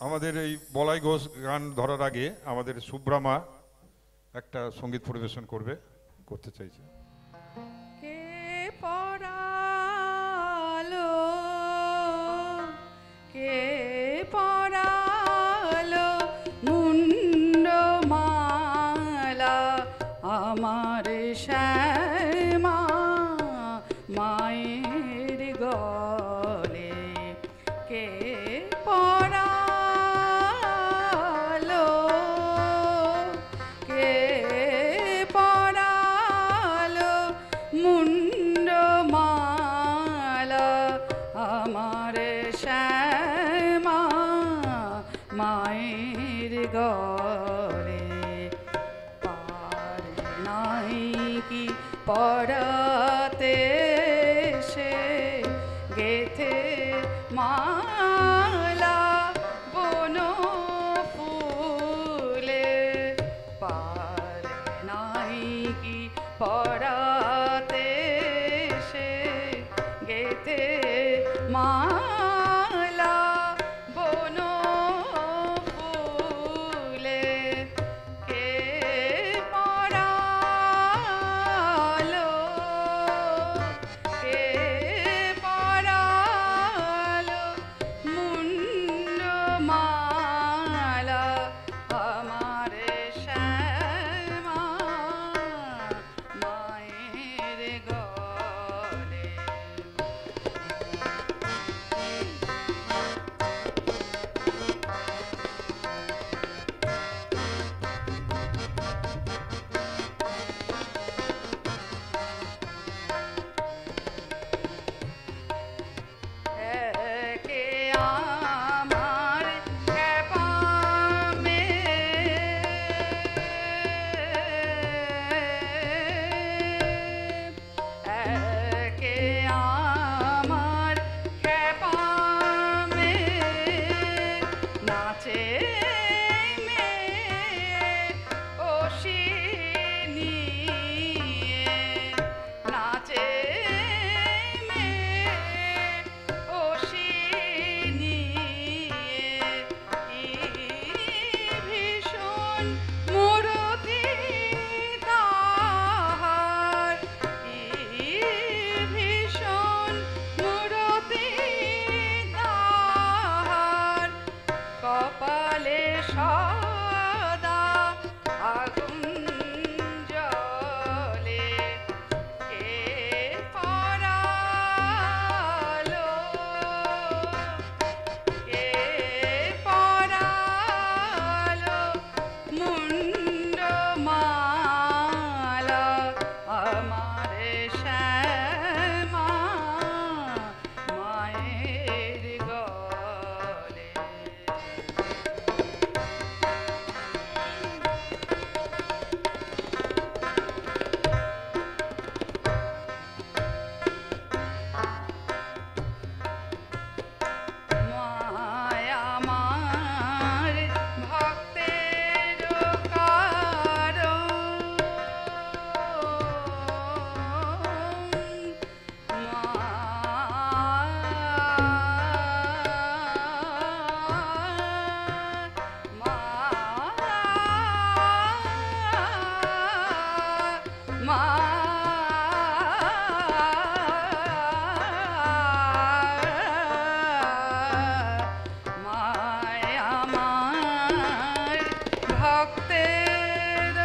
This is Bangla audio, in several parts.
আমাদের এই বলাই ঘোষ গান ধরার আগে আমাদের সুব্রামা একটা সঙ্গীত পরিবেশন করতে চাইছে। কে পড়ালো, কে পড়ালো মুন্ডমালা আমার শ্যামা মায়ের গলে, কে পড়ালো, কে পড়ালো মুন্ডমালা আমার শ্যামা মায়ের গলে, পারে নাই কি পড়াতে সে গেথে মালা বন ফুলে, পারে নাই কি পড়াতে সে গেথে মালা বন ফুলে, কে পড়ালো, কে পড়ালো মুন্ডমালা আমার শ্যামা মায়ের গলে। একে আমার খেপা একে আমার খেপা নাচে ওষি নিয়ে, নাচে ওষি নিয়ে, কি ভীষণ মূরতি তাহার, কি ভীষণ মূরতি তাহার, কপালে সদা আগুন জ্বলে, কে পড়ালো, কে পড়ালো মুন্ডমালা আমার শ্যামা মায়ের গলে। মায়া আমার ভক্তের কারণ, মায়া আমার ভক্তের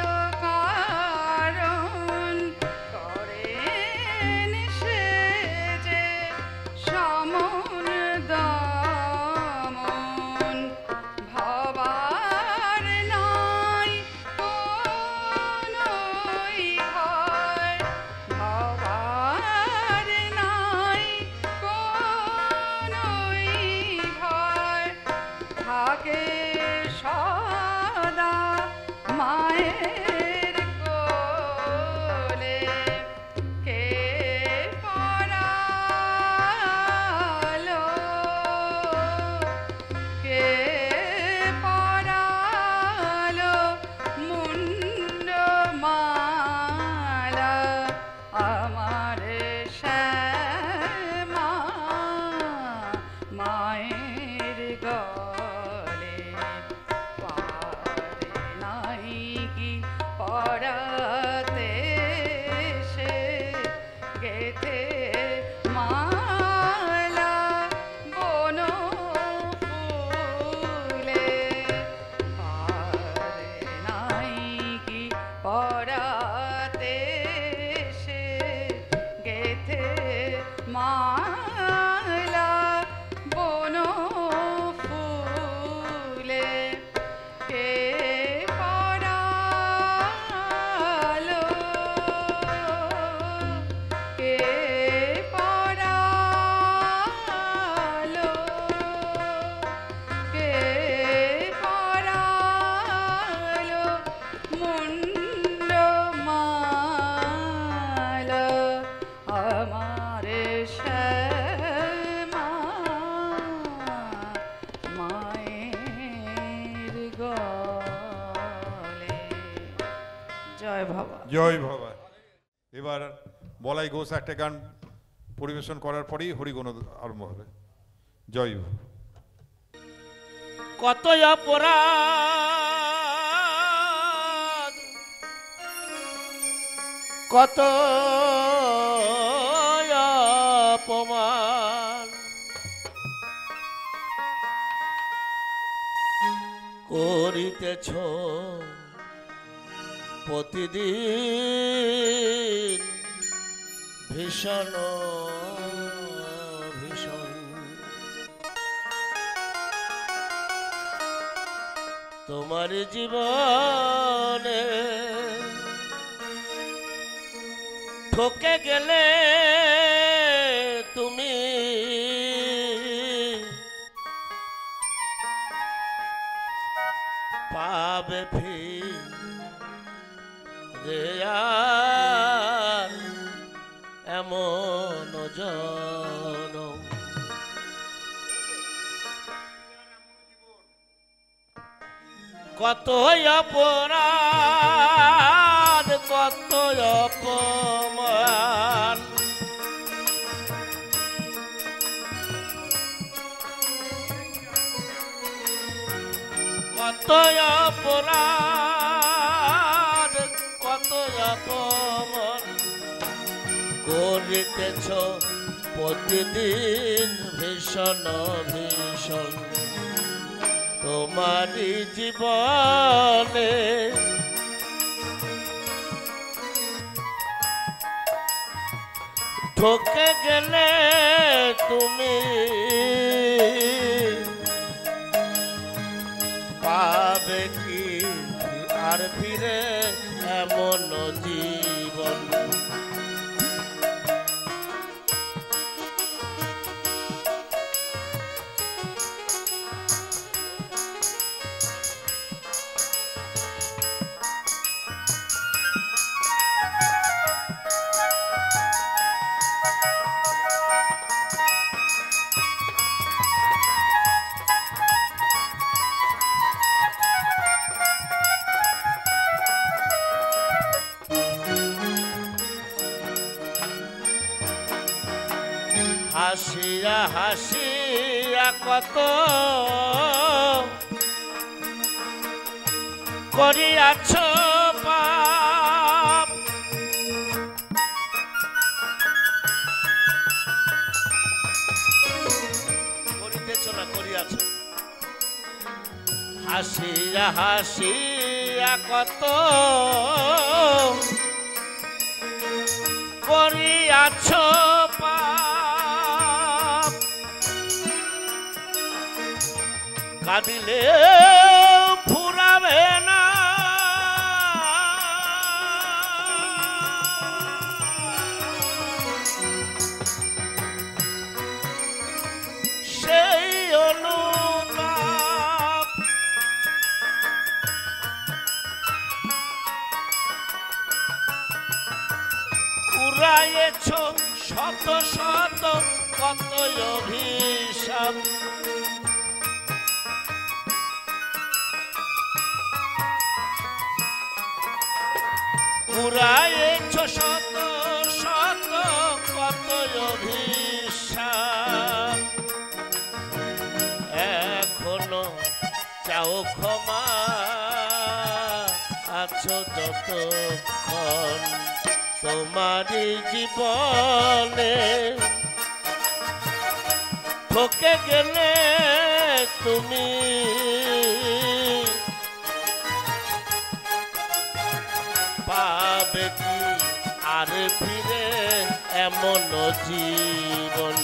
কারণ, করেন সে যে সমন দমন, ভবার নাই কোনোই ভয়, ভবার নাই কোনোই ভয়, থাকে সদা মায়ের কোলে, কে পড়ালো, কে পড়ালো মুন্ডমালা আমার শ্যামা মায়ের গলে। বাবা। জয় বাবা। এবার বলাই ঘোষ একটা গান পরিবেশন করার পরেই হরিগুণ আরম্ভ হবে। জয় বাবা। কত অপরাধ, কত অপমান করিতেছ প্রতিদিন, ভীষণ ভীষণ। তোমার জীবনে ঠকে গেলে তুমি পাবে ফিরে আর এমন জনম। কত অপরাধ, কত অপমান কত অপরাধ, কত অপমান করিতেছ প্রতিদিন, ভীষণ ভীষণ। তোমারই জীবনে ঠকে গেলে তুমি পাবে কি আর ফিরে এমন জীবন। হাসিয়া হাসিয়া কত করিয়াছ পাপ, করিতেছ না করিয়াছ। হাসিয়া হাসিয়া কত করিয়াছ পাপ, কাঁদিলে ফুরাবে না সেই অনুতাপ। কুড়াইয়েছ শত শত কত অভিশাপ, কুড়াইয়েছ শত শত কত অভিশাপ। এখনো চাও ক্ষমা, আছো যতক্ষণ তোমারই জীবনে ঠকে গেলে তুমি পাবে কি আর ফিরে এমন জীবন।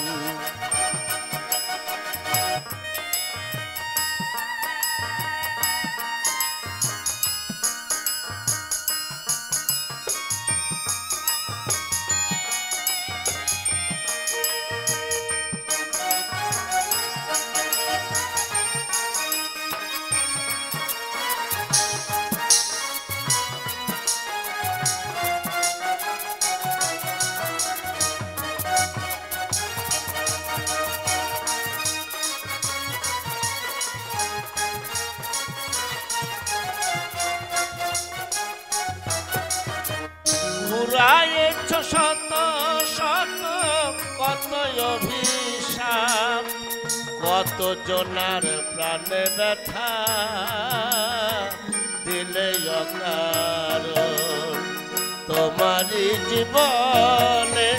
শত শত কত অভিশাপ, কত জনার প্রাণে ব্যথা দিলে অকারণ তোমারই জীবনে।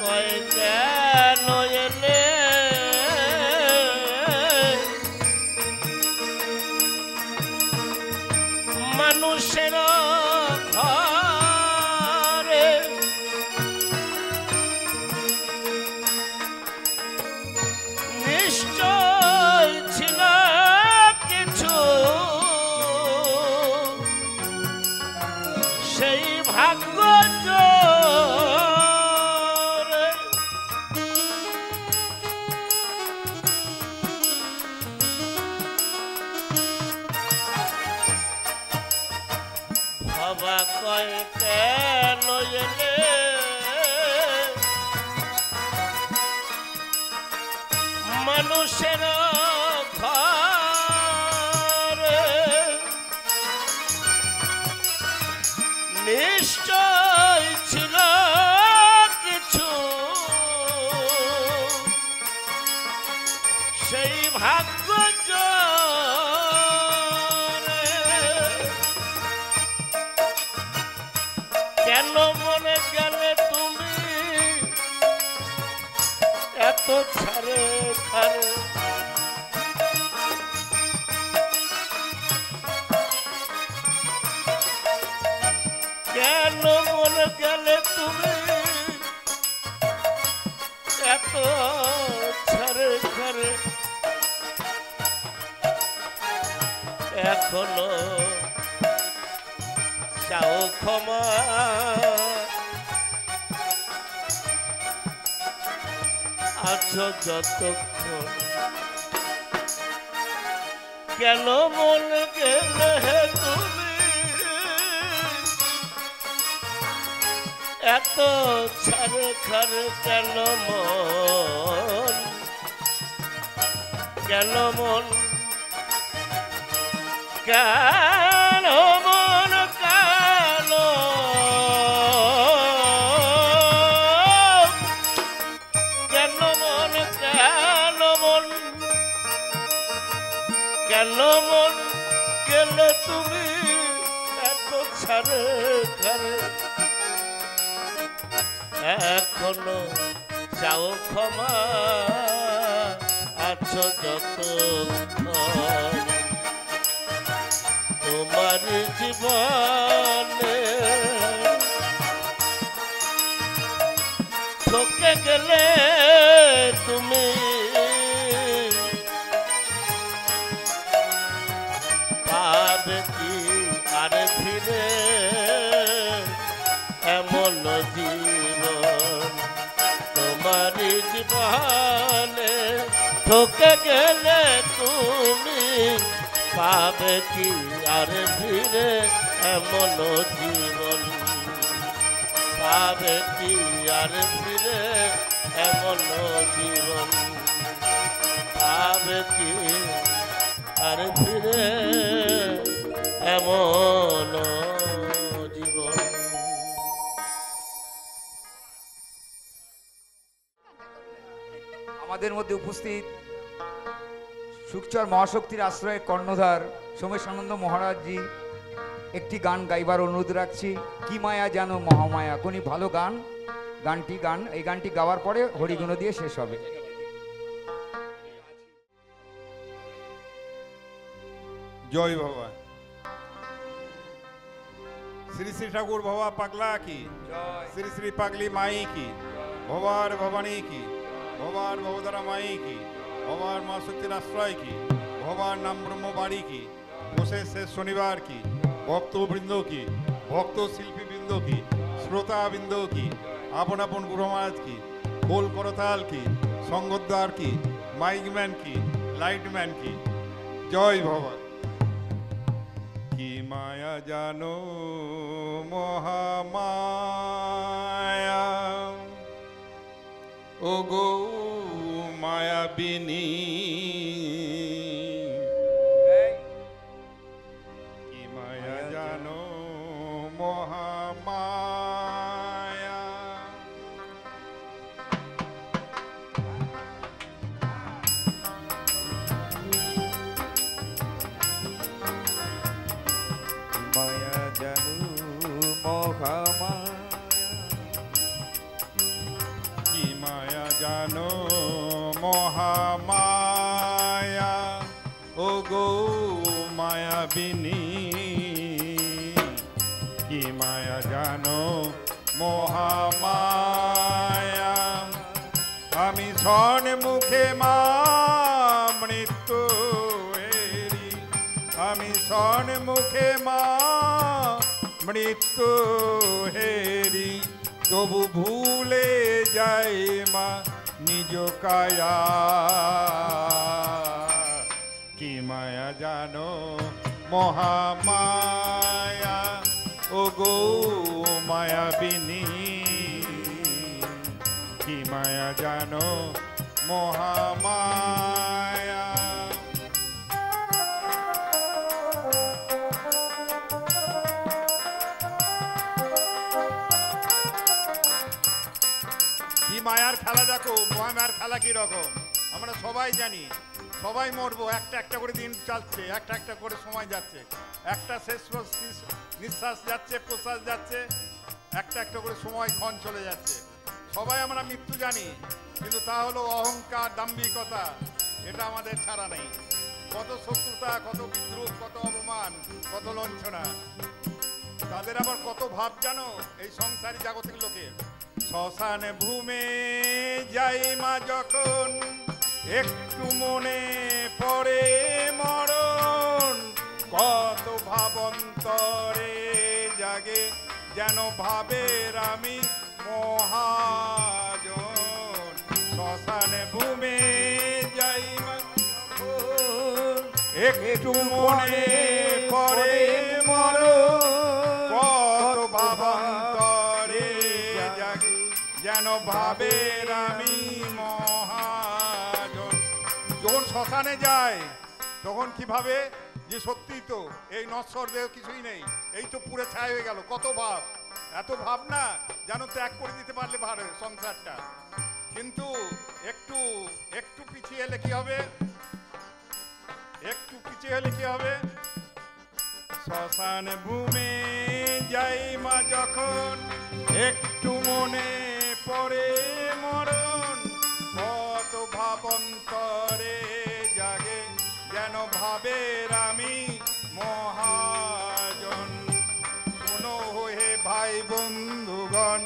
কয় কেন এলে মানুষের ঘরে, নিশ্চয় ছিল কিছু সেই ভাগ্য কয় কেন এলে মানুষের ঘরে, নিশ্চয় ছিল কিছু সেই ভাগ্য কেন মনে গেলে তুমি এত ছাড়ে খারে, কেন মনে গেলে তুমি এত ছাড়ে খারে, এখনো চাও ক্ষমা আছো যতক্ষণ, কেন মনে গেলে তুমি এত ছাড়ে খারে, কেন মন কেন মন কেন মন কেন মন গেলে তুমি এত ছাড়ে খারে, এখনো চাও ক্ষমা আছো যতক্ষণ তোমার জীবনে, ঠকে গেলে তুমি পাবে কি আর ফিরে এমন জীবন, তোমার জীবনে ঠকে গেলে তুমি পাবে কি আর ফিরে এমন জীবন, পাবে কি আর ফিরে এমন জীবন, পাবে কি আর ফিরে এমন জীবন। আমাদের মধ্যে উপস্থিত সুখচর মহাশক্তির আশ্রয়ে কর্ণধার সোমেশানন্দ মহারাজজি একটি গান গাইবার অনুরোধ রাখছি, কি মায়া যেন মহামায়া। কোনি ভালো গান, এই গানটি গাওয়ার পরে হরিগুণ দিয়ে শেষ হবে। জয় বাবা। শ্রী শ্রী ঠাকুর বাবা পাগলা কি, শ্রী শ্রী পাগলি মাই কি, ভবার ভবানী কি, ভবার ভবদারা মাই কি, ভবার মা শক্তির আশ্রয় কি, ভবার নাম ব্রহ্মবাড়ি কি, বসে শেষ শনিবার কি, ভক্তবৃন্দ কি, ভক্ত শিল্পীবৃন্দ কি, শ্রোতাবৃন্দ কি, আপন আপন গুরু মহারাজ কি, খোল করতাল কি, সঙ্গদ্বার কি, মাইকম্যান কি, লাইটম্যান কি, জয় ভগবান। কি মায়া জানো মহামায়া, ও গো মায়াবিনী, কি মায়া জানো মহামায়া। মায়া জানু মহামায়া, কি মায়া জানো মহামায়া, ও গো মায়াবিনী, কি মায়া জানো মহামায়া। আমি স্বর্ণ মুখে মা মৃত্যু হেরি, আমি স্বর্ণ মুখে মা মৃত্যু হেরি, তবু ভুলে যাই মা নিজ কায়া। কি মায়া জানো মহামায়া, ও গো মায়াবিনী, কি মায়া জানো মহামায়া। কি মায়ার খেলা দেখো, মহামায়ার খেলা কি রকম আমরা সবাই জানি। সবাই মরবো, একটা একটা করে দিন চালছে, একটা একটা করে সময় যাচ্ছে, একটা শেষ নিঃশ্বাস যাচ্ছে, প্রশ্বাস যাচ্ছে, একটা একটা করে সময় ক্ষণ চলে যাচ্ছে। সবাই আমরা মৃত্যু জানি, কিন্তু তা হলো অহংকার, দাম্ভিকতা, এটা আমাদের ছাড়া নেই। কত শত্রুতা, কত বিদ্রোহ, কত অপমান, কত লঞ্ছনা, তাদের আবার কত ভাব জানো এই সংসারী জাগতিক লোকের। শ্মশানে ভূমে যাই মা যখন, একটু মনে পড়ে মরণ, কত ভাবন্তরে জাগে যেন ভাবের আমি মহাজন। শ্মশানে ভূমে যাই মা একটু মনে পড়ে মরণ, কত ভাবন্তরে জাগে যেন ভাবের আমি মহাজন। যখন শ্মশানে যায় তখন কি ভাবে যে সত্যি তো এই নশ্বর দেহ কিছুই নেই, এই তো পুরে ছাই হয়ে গেল। কত ভাব, এত ভাব না যেন ত্যাগ করে দিতে পারলে ভালো সংসারটা। কিন্তু একটু একটু পিছিয়ে এলে কি হবে, একটু পিছিয়ে এলে কি হবে। শ্মশান ভূমে যাই মা যখন, একটু মনে পড়ে মরণ, কত ভাবন্তরে জাগে যেন ভাবের আমি মহাজন। শোনো হে ভাই বন্ধুগণ,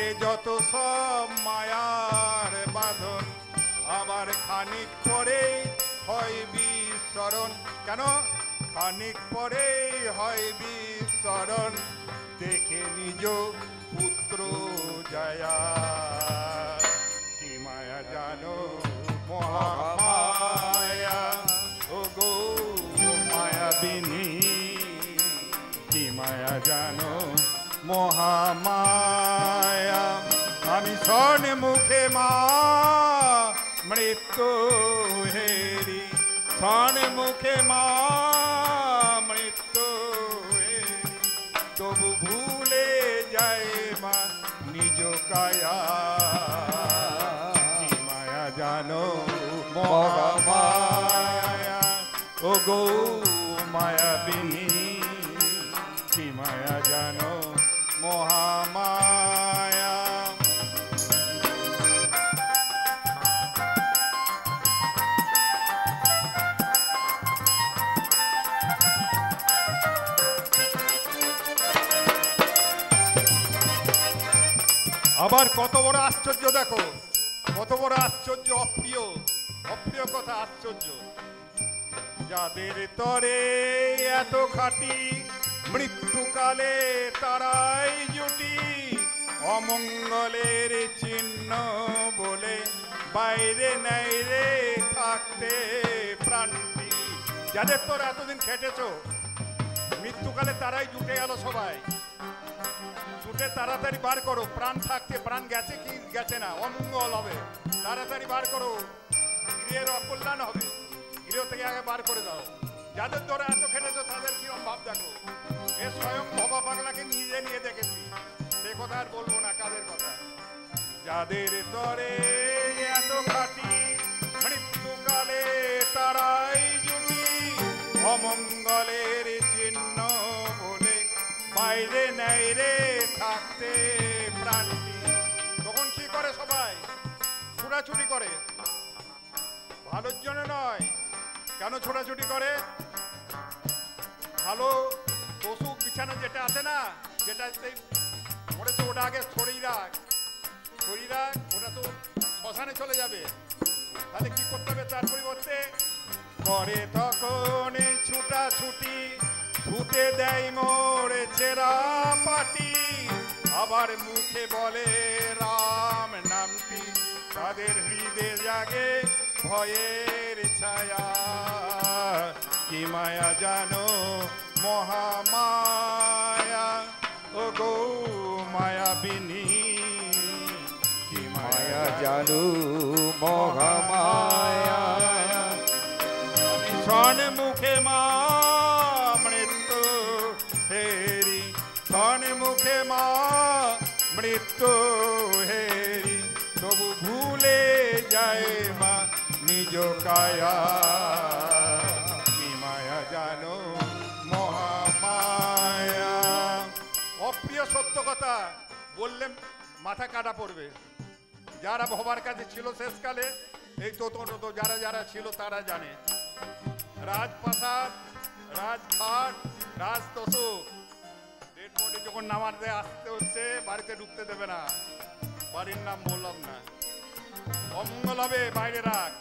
এ যত সব মায়ার বাঁধন, আবার খানিক পরে হয় বিস্মরণ। কেন? খানিক পরে হয় বিস্মরণ, দেখে নিজ পুত্র জয়া। কি মায়া জানো মহামায়া, ও গো মায়াবিনী, কি মায়া জানো মহামায়া। আমি স্বর্ণ মুখে মা মৃত্যু হেরি, স্বর্ণ মুখে মা মৃত্যু হেরি, তবু ভুলে যায় মা নিজ কায়া। কি মায়া জানো মহামায়া, ও গো মায়াবিনী, কি মায়া জানো মহামায়া। আবার কত বড় আশ্চর্য দেখো, কত বড় আশ্চর্য, অপ্রিয় অপ্রিয় কথা, আশ্চর্য। যাদের তরে এত খাটি মৃত্যুকালে তারাই জুটি অমঙ্গলের চিহ্ন বলে বাইরে নাই রে থাকতে প্রাণটি। যাদের তোর এতদিন খেটেছ মৃত্যুকালে তারাই জুটে গেল সবাই, জুটে তাড়াতাড়ি বার করো। প্রাণ থাকতে, প্রাণ গেছে কি গেছে না, অমঙ্গল হবে, তাড়াতাড়ি বার করো, গৃহের অকল্যাণ হবে, গৃহ থেকে আগে বার করে দাও। যাদের তোরা এত খেটেছো তাদের কিরম ভাব দেখো। এ স্বয়ং ভবা পাগলাকে নিজে নিয়ে দেখেছি, সে কথা আর বলবো না। কাদের কথা? যাদের তরে এত খাটি মৃত্যুকালে তারাই জুটি অমঙ্গলের চিহ্ন বলে বাইরে নাই রে থাকতে প্রাণটি। তখন কি করে সবাই? ছোটাছুটি করে, ভালোর জন্য নয়। কেন ছোটাছুটি করে? ভালো পশু বিছানা যেটা আছে না, যেটা মরেছে ওটা আগে ছড়িয়ে রাখ, ছড়িয়ে রাখ, ওটা তো শ্মশানে চলে যাবে। তাহলে কি করতে হবে? তার পরিবর্তে করে তখন ছুটাছুটি, ছুটে দেয় মোরে ছেঁড়া পাটি, আবার মুখে বলে রাম নামটি। তাদের হৃদয়ে জাগে ভয়ের ছায়া, কি মায়া জানো মহামায়া, ও গো মায়াবিনী, কি মায়া জানু মহামায়া। শন মুখে মা মৃত্যু হেরি, শন মুখে মা মৃত্যু হেরি, তবু ভুলে যায় মা নিজ কায়া, কি মায়া জানো মহামায়া। অপ্রিয় সত্য কথা বললে মাথা কাটা পড়বে। যারা ভবার কাছে ছিল শেষকালে, এই তো যারা যারা ছিল তারা জানে। রাজপ্রাসাদ, রাজঘাট, রাজতোষক, ডেড বডি যখন নামাতে আসতে হচ্ছে বাড়িতে ঢুকতে দেবে না। বাড়ির নাম বললাম না, অমঙ্গল হবে, বাইরে রাখ।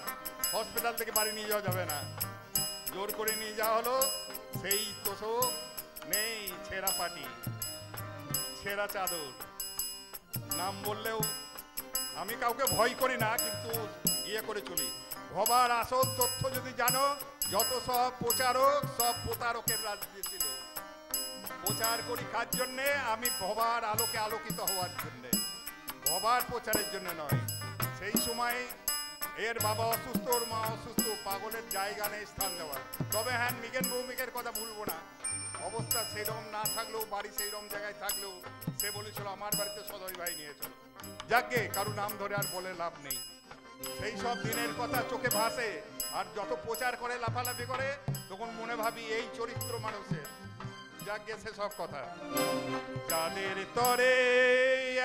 হসপিটাল থেকে বাড়ি নিয়ে যাওয়া যাবে না, জোর করে নিয়ে যাওয়া হলো। সেই তোষক নেই, ছেঁড়া পাটি, ছেঁড়া চাদর। নাম বললেও আমি কাউকে ভয় করি না, কিন্তু ইয়ে করে চলি। ভবার আসল তথ্য যদি জানো, যত সব প্রচারক সব প্রতারকের রাজ্যে ছিল। প্রচার করি কার জন্যে? আমি ভবার আলোকে আলোকিত হওয়ার জন্যে, ভবার প্রচারের জন্য নয়। সেই সময় এর বাবা অসুস্থ, ওর মা অসুস্থ, পাগলের জায়গা নেই স্থান দেওয়ার। তবে হ্যাঁ, মিগেন ভৌমিকের কথা ভুলবো না। অবস্থা সেইরকম না থাকলেও, বাড়ি সেইরকম জায়গায় থাকলেও সে বলেছিল আমার বাড়িতে সদয় ভাই নিয়ে চলো। যাকে কারো নাম ধরে আর বলে লাভ নেই। সেই সব দিনের কথা চোখে ভাসে, আর যত প্রচার করে লাফালাফি করে তখন মনে ভাবি এই চরিত্র মানুষের। যাকে সে সব কথা। যাদের তরে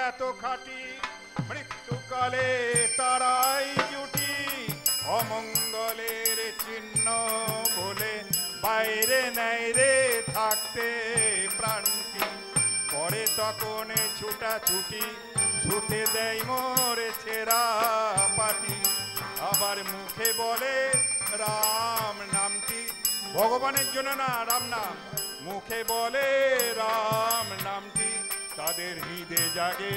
এত খাটি মৃত্যুকালে তারাই জুটি অমঙ্গলের চিহ্ন বলে বাইরে নাই রে থাকতে প্রাণটি। পরে তখন ছুটাছুটি, ছুটে দেয় মোরে ছেঁড়া পাটি, আবার মুখে বলে রাম নামটি। ভগবানের জন্য না, রাম নাম মুখে বলে রাম নামটি। তাদের হৃদয়ে জাগে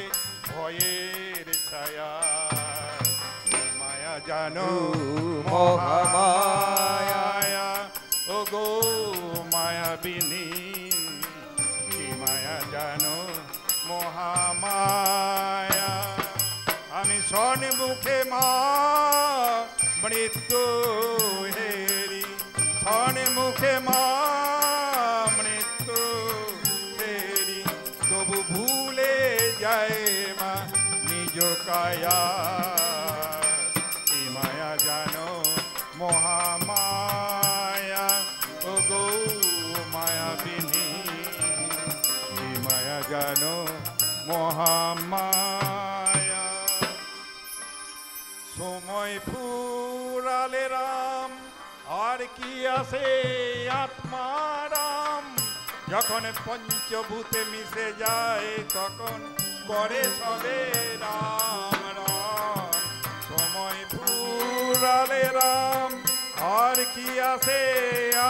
ভয়ের ছায়া, মায়া জানো মহামায়া, ও গো মায়াবিনী, কি মায়া জানো মহামায়া। আমি স্বর্ণ মুখে মা মৃত্যু হেরি, স্বর্ণ মুখে মা মৃত্যু হেরি, তবু ভুলে যায় মা নিজ কায়া, কি মায়া জানো মহামায়া, ও গো মায়াবিনী, কি মায়া জানো মহামায়া। সময় ফুরালে রাম আর কি আসে আত্মারাম, যখন পঞ্চভূতে মিশে যায় তখন করে সবে রাম রাম। সময় ফুরালে রাম আর কি আসে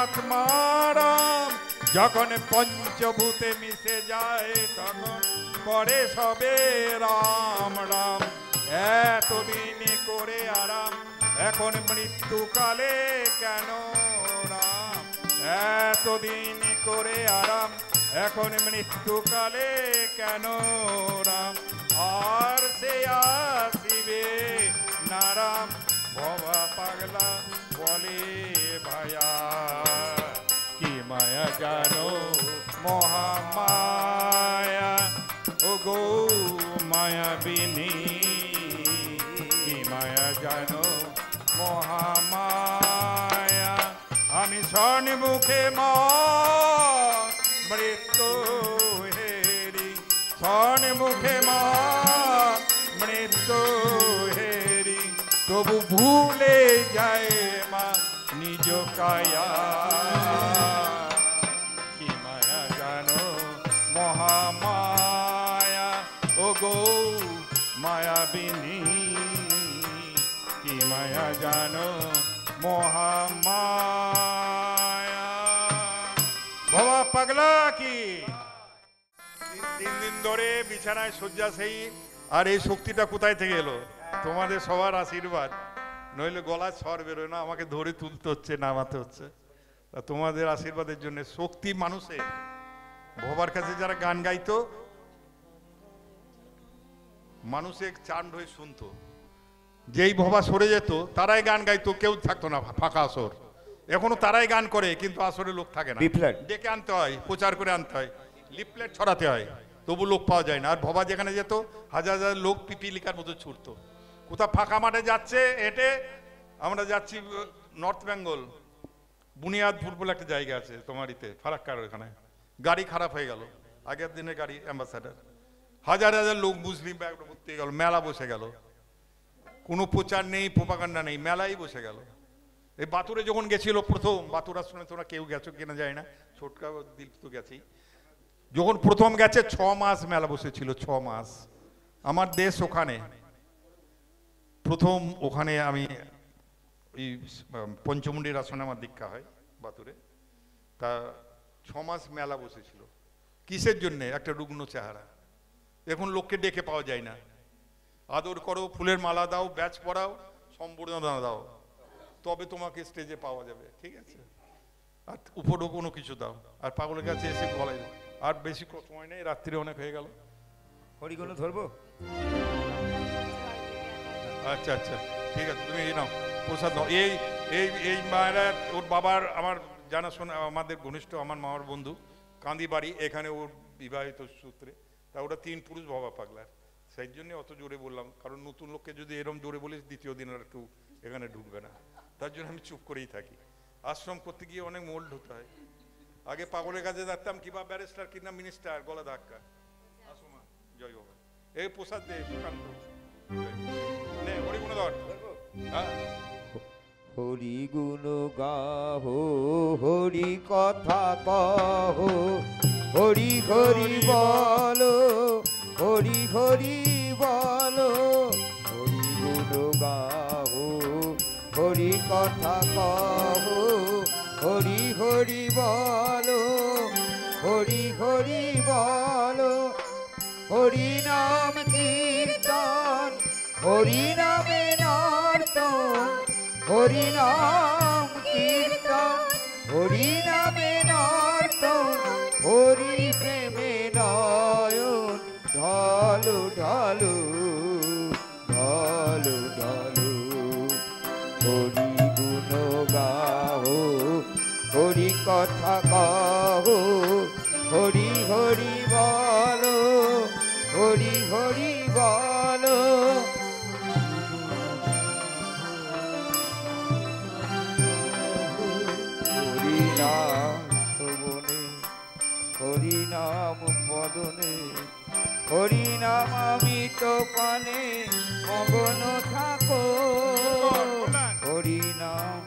আত্মারাম, যখন পঞ্চভূতে মিশে যায় তখন করে সবে রাম রাম। এতদিন করে আরাম এখন মৃত্যুকালে কেন রাম? এতদিন করে আরাম এখন মৃত্যুকালে কেন রাম? আর সে আসিবে নারাম ভবা পাগলা বলে ভায়া। কি মায়া জানো মহামায়া ও গো মায়াবিনী। কি মায়া জানো মহামায়া। আমি স্বর্ণমুখে মা মৃত্যু হেরি, স্বর্ণমুখে মা মৃত্যু হেরি, তবু ভুলে যায় মা নিজ কায়া। কি মায়া জানো মহামায়া ও গো মায়াবিনী। কি মায়া জানো মহামায়া। বাবা পাগলা কি 3 দিন ধরে বিছানায় শয্যাশায়ী। আর এই শক্তিটা কোথায় থেকে এলো? তোমাদের সবার আশীর্বাদ, নইলে গলায় স্বর বেরোয় না, আমাকে ধরে তুলতে হচ্ছে, নামাতে হচ্ছে। তোমাদের আশীর্বাদের জন্য শক্তি মানুষে। ভবার কাছে যারা গান গাইতো মানুষে চান্ড হয়ে শুনতো, যেই ভবা সরে যেত তারাই গান গাইতো, কেউ থাকতো না ফাঁকা আসর। এখনো তারাই গান করে কিন্তু আসরে লোক থাকে না, ডেকে আনতে হয়, প্রচার করে আনতে হয়, লিফলেট ছড়াতে হয়, তবু লোক পাওয়া যায় না। আর ভবা যেখানে যেত হাজার হাজার লোক পিপিলিকার মতো ছুটতো। কোথাও ফাঁকা মাঠে যাচ্ছে হেঁটে, আমরা যাচ্ছি নর্থ বেঙ্গল বুনিয়াদপুর বলে একটা জায়গা আছে তোমারিতে ফারাক্কার, ওখানে গাড়ি খারাপ হয়ে গেল, আগের দিনে গাড়ি অ্যাম্বাসাডার, হাজার হাজার লোক মুসলিম ব্যাগ ভর্তি হয়ে গেল, মেলা বসে গেল, কোনো প্রচার নেই, প্রোপাগান্ডা নেই, মেলাই বসে গেল। এই বাতুরে যখন গেছিল প্রথম, বাতুর আশ্রমে তোমরা কেউ গেছো কিনা যায় না, ছোটকা দিল তো গেছি, যখন প্রথম গেছে 6 মাস মেলা বসেছিল, 6 মাস। আমার দেশ ওখানে প্রথম, ওখানে আমি এই পঞ্চমুণ্ডির আসনে আমার দীক্ষা হয় বাতুরে। তা 6 মাস মেলা বসেছিল। কিসের জন্য? একটা রুগ্ন চেহারা। এখন লোককে ডেকে পাওয়া যায় না, আদর করো, ফুলের মালা দাও, ব্যাচ পরাও, সম্বর্ধনা দাও, তবে তোমাকে স্টেজে পাওয়া যাবে, ঠিক আছে? আর উপরও কোনো কিছু দাও, আর পাগলের কাছে এসে গলায়। আর বেশি সময় নেই, রাত্রি অনেক হয়ে গেল। হরিগুলো ধরবো? আচ্ছা আচ্ছা, ঠিক আছে, তুমি এই নাও প্রসাদ নাও। এই এই এই মায়েরা, ওর বাবার আমার জানাশোনা, আমাদের ঘনিষ্ঠ, আমার মামার বন্ধু, কান্দি বাড়ি, এখানে ওর বিবাহিত সূত্রে। তা ওটা 3 পুরুষ ভবা পাগলার, সেই জন্য অত জোরে বললাম, কারণ নতুন লোককে যদি এরম জোরে বলিস দ্বিতীয় দিন আর একটু এখানে ঢুকবে না, তার জন্য আমি চুপ করেই থাকি। আশ্রম করতে গিয়ে অনেক মোল্ড হতে হয়। আগে পাগলের কাছে দেখতাম কিবা ব্যারিস্টার কিনা মিনিস্টার, গলা ধাক্কা। আসমা জয় বাবা, এই প্রসাদ দে সুকান্ত, নে হরি গুণ ধর। হরি গুণ গাহো, হরি কথা কহো, হরি হরি বলো, হরি হরি বলো। হরি গুণ গাহো, হরি কথা কহো, হরি হরি বলো, হরি হরি বলো। হরি নাম কীর্তন, হরি নামে নর্তন, হরি নাম কীর্তন, হরি নামে নর্তন, হরি প্রেমে নয়ন ঢালু ঢালু ঢালু ঢালু। হরি গুণ গাহো, হরি কথা কহো, হরি হরি বলো, হরি হরি বলো। হরি নাম শ্রবণে, হরি নাম বদনে, হরি নাম অমৃত পানে মগন থাকো। হরি নাম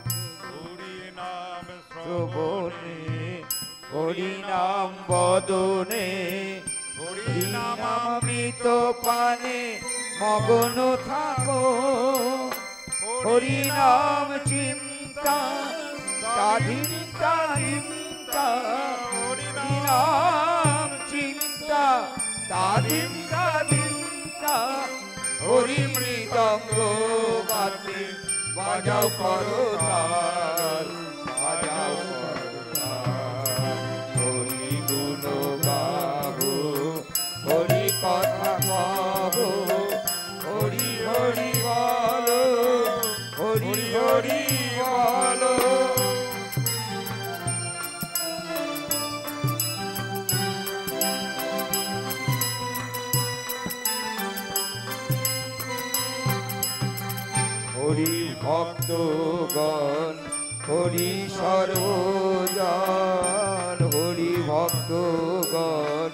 শ্রবণে, হরি নাম বদনে, হরি নাম অমৃত পানে মগন থাকো। হরি নাম চিন্তা তাধিন তাধিন চিন্তা হরিনাম চিন্তা দাদিম দাদিমতা হরি মৃদঙ্গ বাজে বাজাও করতাল বাজাও করতাল হরি গুণ গাবো হরি কথা কহো হরি হরি বলো হরি হরি বলো হরি ভক্তগণ হরি সর্বজন হরি ভক্তগণ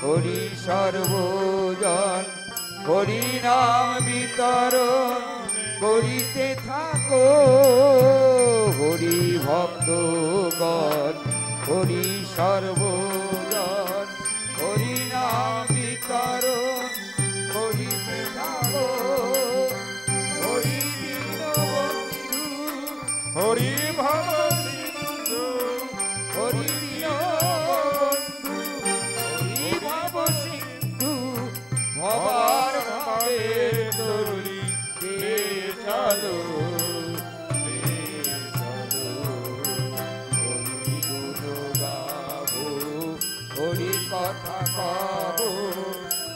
হরি সর্বজন হরি নাম বিতরণ করিতে থাকো হরি ভক্তগণ হরি সর্বজন হরি নাম বিতরণ করিতে থাকো হরি দীনবন্ধু হরি ভব সিন্ধু হরি দীনবন্ধু হরি ভব সিন্ধু ভবার ভাবে তরুণী কে চলো হরি গুণ গাবো হরি কথা কহো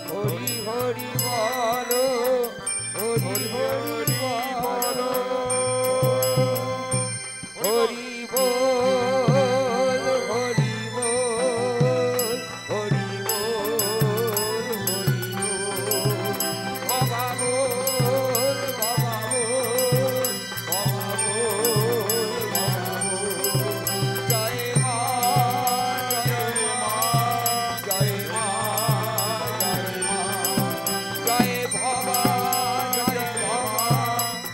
হরি হরি বলো হরি হরি বলো হরি বল হরি বল হরি বল হরি বল বাবা বল বাবা বল বাবা বল বাবা বল জয় মা জয় মা জয় মা জয় মা জয় ভবা জয় ভবা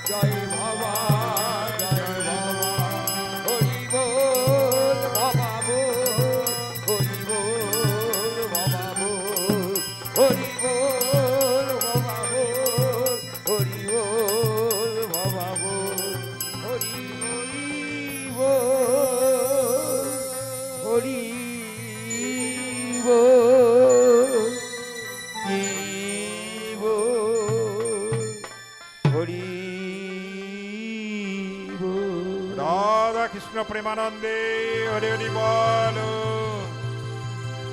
জয় ভবা জয় ভবা হরি বল বাবা বল হরি বল বাবা বল হরি বল বাবা বল হরি বল বাবা বল হরি বল হরি বল হরি বল রাধা কৃষ্ণ প্রেমানন্দে হরি হরি বল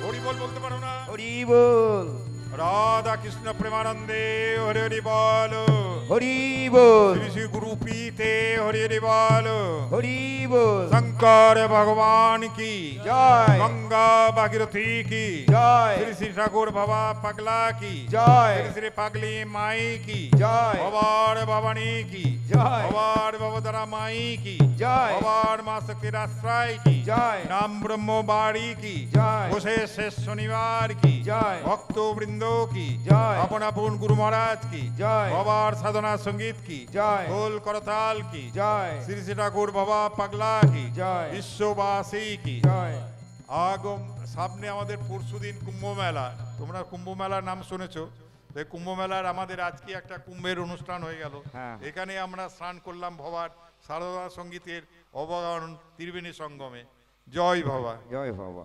হরি বল বলতে পারো না হরি বল রাধা কৃষ্ণ প্রেমানন্দে হরি হরি বল হরি বল শ্রী শ্রী গুরু প্রীতে হরি হরি বল হরি বল শঙ্কর ভগবান কি জয় গঙ্গা ভাগীরথী কি জয় শ্রী শ্রী ঠাকুর বাবা পাগলা কি জয় শ্রী শ্রী পাগলি মাই কি জয় বাবার ভবানী কি জয় বাবার ভবতারা মাই কি জয় বাবার মা শক্তির আশ্রয় কি জয় নাম ব্রহ্ম বাড়ি কি জয় বসে শেষ শনিবার কি জয় ভক্ত বৃন্দ কি জয় আপন আপন গুরু মহারাজ কি জয় বাবার সাধনা সঙ্গীত কি জয় ঢোল করতাল কি জয় শ্রী শ্রী ঠাকুর বাবা পাগলা কি জয় বিশ্ববাসী কি জয় আগম সামনে আমাদের পরশুদিন কুম্ভ মেলা তোমরা কুম্ভ মেলার নাম শুনেছো তো এই কুম্ভ মেলার আমাদের আজকে একটা কুম্ভের অনুষ্ঠান হয়ে গেল হ্যাঁ। এখানে আমরা স্নান করলাম ভবার সারদা সঙ্গীতের অবগাহন ত্রিবেণী সঙ্গমে জয় ভবা জয় বাবা